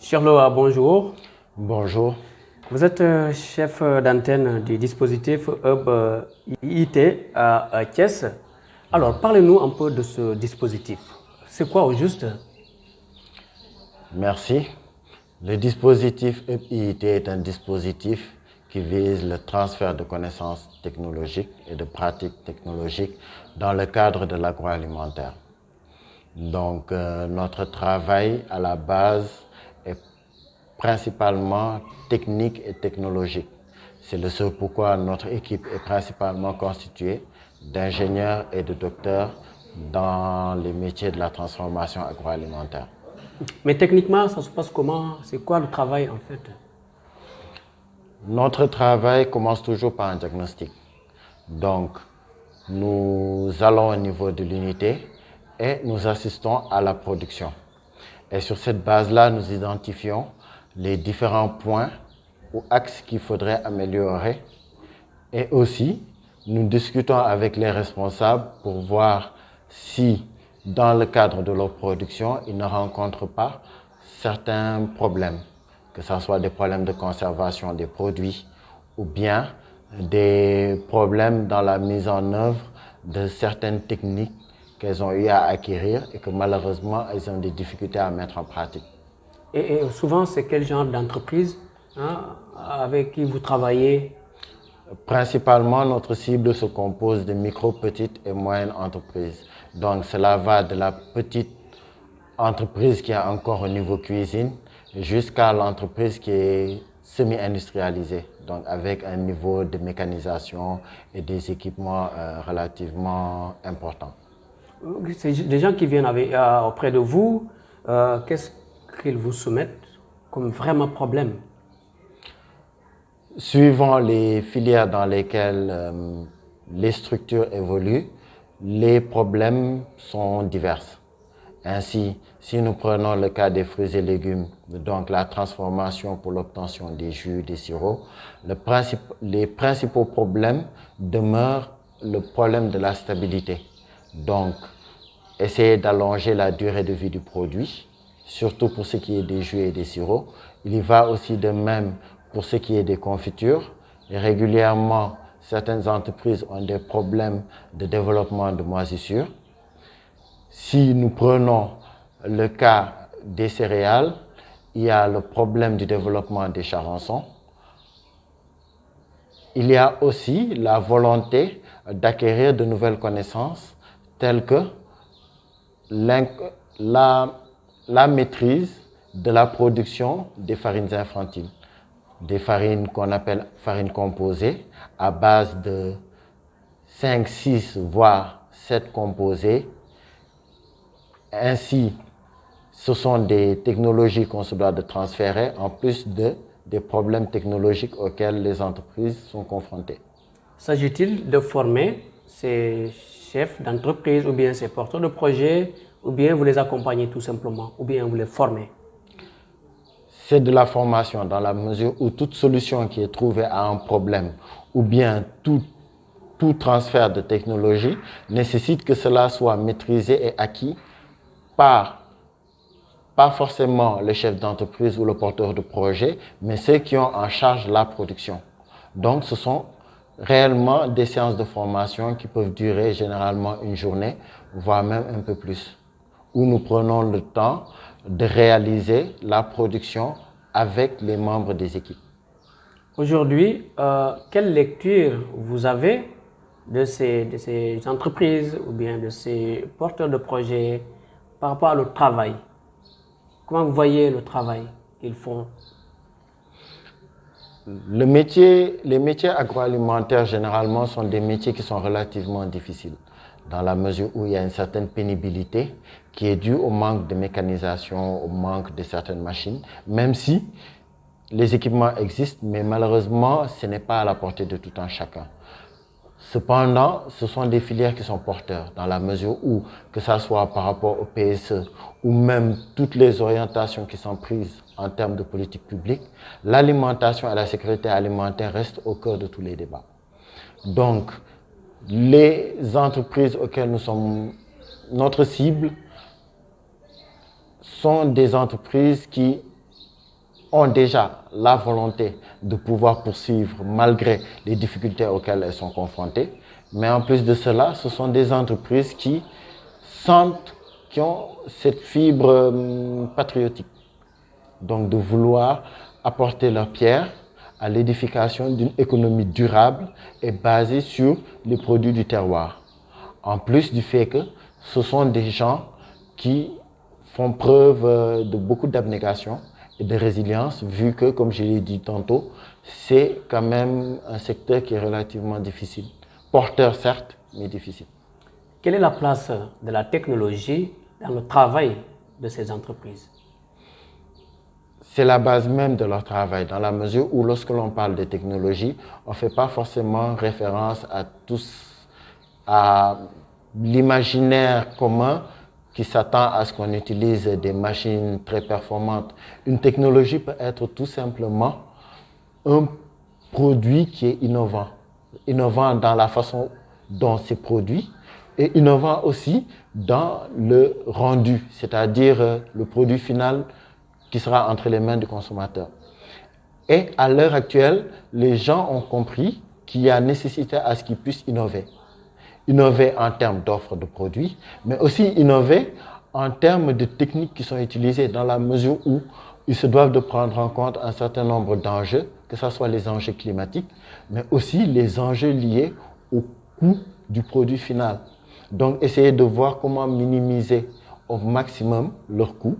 Charloa, bonjour. Bonjour. Vous êtes chef d'antenne du dispositif Hub IIT à Thiès. Alors, parlez-nous un peu de ce dispositif. C'est quoi au juste? Merci. Le dispositif Hub IIT est un dispositif qui vise le transfert de connaissances technologiques et de pratiques technologiques dans le cadre de l'agroalimentaire. Donc, notre travail à la base est principalement technique et technologique. C'est le seul pourquoi notre équipe est principalement constituée d'ingénieurs et de docteurs dans les métiers de la transformation agroalimentaire. Mais techniquement, ça se passe comment? C'est quoi le travail en fait? Notre travail commence toujours par un diagnostic. Donc, nous allons au niveau de l'unité et nous assistons à la production. Et sur cette base-là, nous identifions les différents points ou axes qu'il faudrait améliorer. Et aussi, nous discutons avec les responsables pour voir si, dans le cadre de leur production, ils ne rencontrent pas certains problèmes, que ce soit des problèmes de conservation des produits ou bien des problèmes dans la mise en œuvre de certaines techniques qu'elles ont eu à acquérir et que malheureusement, elles ont des difficultés à mettre en pratique. Et souvent, c'est quel genre d'entreprise avec qui vous travaillez? Principalement, notre cible se compose de micro, petites et moyennes entreprises. Donc, cela va de la petite entreprise qui est encore au niveau cuisine jusqu'à l'entreprise qui est semi-industrialisée, donc avec un niveau de mécanisation et des équipements relativement importants. C'est des gens qui viennent auprès de vous. Qu'est-ce qu'ils vous soumettent comme vraiment problème? Suivant les filières dans lesquelles les structures évoluent, les problèmes sont divers. Ainsi, si nous prenons le cas des fruits et légumes, donc la transformation pour l'obtention des jus, des sirops, les principaux problèmes demeurent le problème de la stabilité. Donc, essayer d'allonger la durée de vie du produit, surtout pour ce qui est des jus et des sirops. Il y va aussi de même pour ce qui est des confitures. Et régulièrement, certaines entreprises ont des problèmes de développement de moisissures. Si nous prenons le cas des céréales, il y a le problème du développement des charançons. Il y a aussi la volonté d'acquérir de nouvelles connaissances telles que la maîtrise de la production des farines infantiles, des farines qu'on appelle farines composées à base de 5, 6 voire 7 composés. Ainsi, ce sont des technologies qu'on se doit de transférer en plus des problèmes technologiques auxquels les entreprises sont confrontées. S'agit-il de former ces chefs d'entreprise ou bien ces porteurs de projets ou bien vous les accompagnez tout simplement ou bien vous les formez? C'est de la formation dans la mesure où toute solution qui est trouvée à un problème ou bien tout transfert de technologie nécessite que cela soit maîtrisé et acquis par, pas forcément le chef d'entreprise ou le porteur de projet, mais ceux qui ont en charge la production. Donc, ce sont réellement des séances de formation qui peuvent durer généralement une journée, voire même un peu plus, où nous prenons le temps de réaliser la production avec les membres des équipes. Aujourd'hui, quelle lecture vous avez de ces entreprises ou bien de ces porteurs de projets par rapport au travail? Comment vous voyez le travail qu'ils font? Les métiers agroalimentaires, généralement, sont des métiers qui sont relativement difficiles, dans la mesure où il y a une certaine pénibilité qui est due au manque de mécanisation, au manque de certaines machines, même si les équipements existent, mais malheureusement, ce n'est pas à la portée de tout un chacun. Cependant, ce sont des filières qui sont porteurs, dans la mesure où, que ce soit par rapport au PSE ou même toutes les orientations qui sont prises en termes de politique publique, l'alimentation et la sécurité alimentaire restent au cœur de tous les débats. Donc, les entreprises auxquelles nous sommes notre cible sont des entreprises qui ont déjà la volonté de pouvoir poursuivre malgré les difficultés auxquelles elles sont confrontées. Mais en plus de cela, ce sont des entreprises qui sentent, qui ont cette fibre patriotique. Donc de vouloir apporter leur pierre à l'édification d'une économie durable et basée sur les produits du terroir. En plus du fait que ce sont des gens qui font preuve de beaucoup d'abnégation et de résilience, vu que, comme je l'ai dit tantôt, c'est quand même un secteur qui est relativement difficile. Porteur certes, mais difficile. Quelle est la place de la technologie dans le travail de ces entreprises? C'est la base même de leur travail, dans la mesure où lorsque l'on parle de technologie, on ne fait pas forcément référence à l'imaginaire commun qui s'attend à ce qu'on utilise des machines très performantes. Une technologie peut être tout simplement un produit qui est innovant. Innovant dans la façon dont c'est produit et innovant aussi dans le rendu, c'est-à-dire le produit final qui sera entre les mains du consommateur. Et à l'heure actuelle, les gens ont compris qu'il y a nécessité à ce qu'ils puissent innover. Innover en termes d'offres de produits, mais aussi innover en termes de techniques qui sont utilisées dans la mesure où ils se doivent de prendre en compte un certain nombre d'enjeux, que ce soit les enjeux climatiques, mais aussi les enjeux liés au coût du produit final. Donc, essayer de voir comment minimiser au maximum leurs coûts,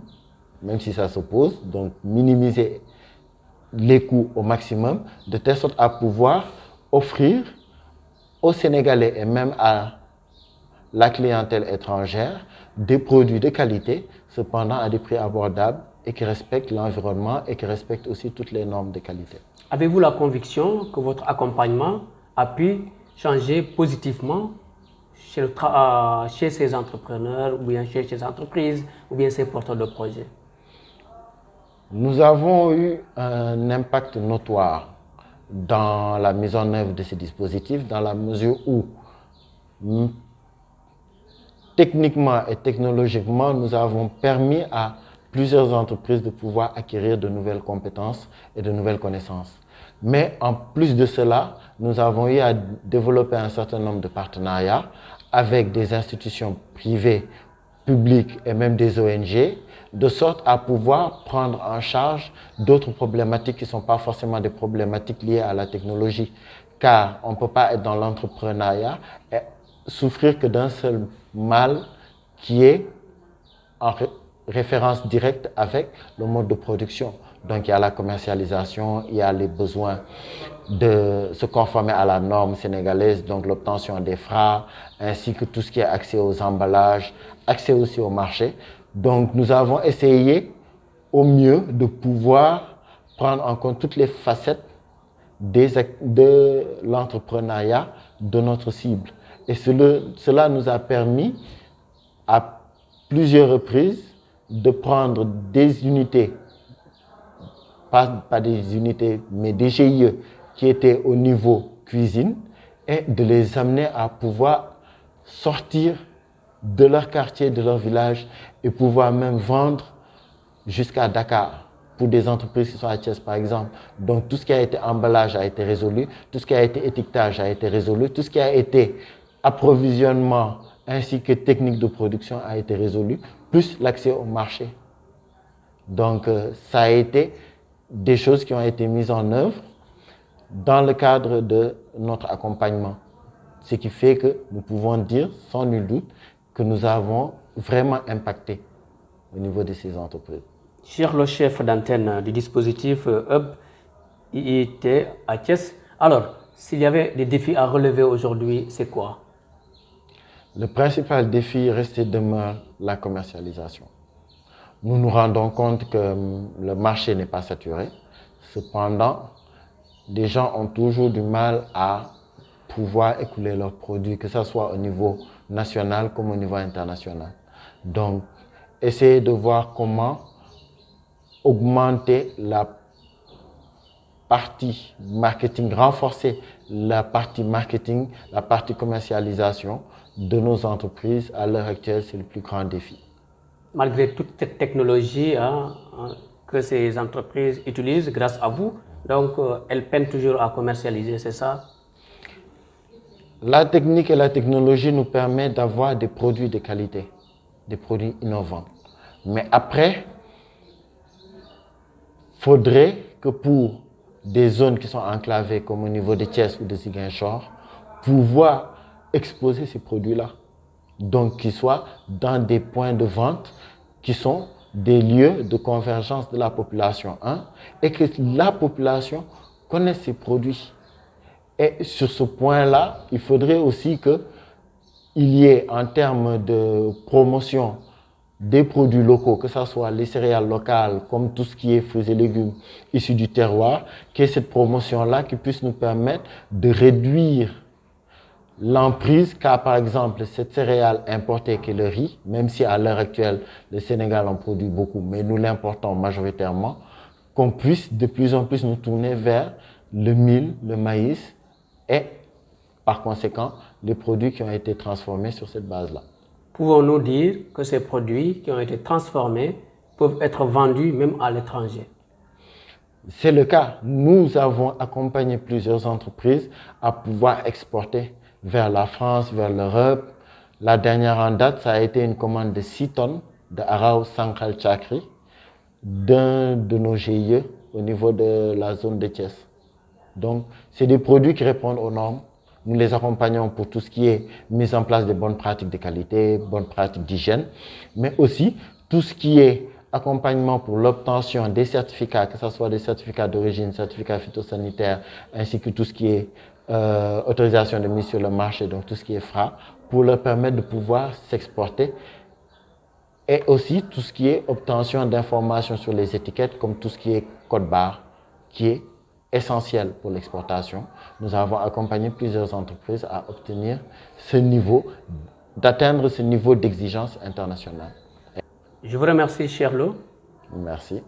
même si ça s'oppose, donc minimiser les coûts au maximum, de telle sorte à pouvoir offrir aux Sénégalais et même à la clientèle étrangère des produits de qualité, cependant à des prix abordables et qui respectent l'environnement et qui respectent aussi toutes les normes de qualité. Avez-vous la conviction que votre accompagnement a pu changer positivement chez ces entrepreneurs, ou bien chez ces entreprises, ou bien ces porteurs de projets? Nous avons eu un impact notoire dans la mise en œuvre de ces dispositifs, dans la mesure où techniquement et technologiquement, nous avons permis à plusieurs entreprises de pouvoir acquérir de nouvelles compétences et de nouvelles connaissances. Mais en plus de cela, nous avons eu à développer un certain nombre de partenariats avec des institutions privées, publiques et même des ONG, de sorte à pouvoir prendre en charge d'autres problématiques qui ne sont pas forcément des problématiques liées à la technologie. Car on ne peut pas être dans l'entrepreneuriat et souffrir que d'un seul mal qui est en référence directe avec le mode de production. Donc il y a la commercialisation, il y a les besoins de se conformer à la norme sénégalaise, donc l'obtention des FRA, ainsi que tout ce qui est accès aux emballages, accès aussi au marché. Donc nous avons essayé au mieux de pouvoir prendre en compte toutes les facettes de l'entrepreneuriat de notre cible. Et cela nous a permis à plusieurs reprises de prendre des unités, pas des unités, mais des GIE qui étaient au niveau cuisine et de les amener à pouvoir sortir de leur quartier, de leur village et pouvoir même vendre jusqu'à Dakar pour des entreprises qui sont à Thiès par exemple. Donc tout ce qui a été emballage a été résolu, tout ce qui a été étiquetage a été résolu, tout ce qui a été approvisionnement ainsi que technique de production a été résolu, plus l'accès au marché. Donc ça a été des choses qui ont été mises en œuvre dans le cadre de notre accompagnement. Ce qui fait que nous pouvons dire sans nul doute que nous avons vraiment impacté au niveau de ces entreprises. Cher le chef d'antenne du dispositif Hub IIT à Thiès, alors s'il y avait des défis à relever aujourd'hui, c'est quoi? Le principal défi reste et demeure la commercialisation. Nous nous rendons compte que le marché n'est pas saturé. Cependant, les gens ont toujours du mal à pouvoir écouler leurs produits, que ce soit au niveau national comme au niveau international. Donc, essayer de voir comment augmenter la partie marketing, renforcer la partie marketing, la partie commercialisation de nos entreprises. À l'heure actuelle, c'est le plus grand défi. Malgré toute cette technologie que ces entreprises utilisent grâce à vous. Donc, elles peinent toujours à commercialiser, c'est ça? La technique et la technologie nous permettent d'avoir des produits de qualité, des produits innovants. Mais après, il faudrait que pour des zones qui sont enclavées, comme au niveau de Thiès ou de Ziguinchor, pouvoir exposer ces produits-là. Donc, qu'ils soient dans des points de vente qui sont des lieux de convergence de la population, et que la population connaisse ces produits. Et sur ce point-là, il faudrait aussi qu'il y ait, en termes de promotion des produits locaux, que ce soit les céréales locales, comme tout ce qui est fruits et légumes issus du terroir, qu'il y ait cette promotion-là qui puisse nous permettre de réduire l'emprise qu'a par exemple cette céréale importée qui est le riz, même si à l'heure actuelle, le Sénégal en produit beaucoup, mais nous l'importons majoritairement, qu'on puisse de plus en plus nous tourner vers le mil, le maïs et par conséquent les produits qui ont été transformés sur cette base-là. Pouvons-nous dire que ces produits qui ont été transformés peuvent être vendus même à l'étranger? C'est le cas. Nous avons accompagné plusieurs entreprises à pouvoir exporter vers la France, vers l'Europe. La dernière en date, ça a été une commande de 6 tonnes de Arao Sankal Chakri d'un de nos GIE au niveau de la zone de Thiès. Donc, c'est des produits qui répondent aux normes. Nous les accompagnons pour tout ce qui est mise en place de bonnes pratiques de qualité, bonnes pratiques d'hygiène, mais aussi tout ce qui est accompagnement pour l'obtention des certificats, que ce soit des certificats d'origine, certificats phytosanitaires, ainsi que tout ce qui est autorisation de mise sur le marché, donc tout ce qui est FRA, pour leur permettre de pouvoir s'exporter. Et aussi tout ce qui est obtention d'informations sur les étiquettes, comme tout ce qui est code barre, qui est essentiel pour l'exportation. Nous avons accompagné plusieurs entreprises à obtenir ce niveau, d'atteindre ce niveau d'exigence internationale. Je vous remercie, Cherlo. Merci.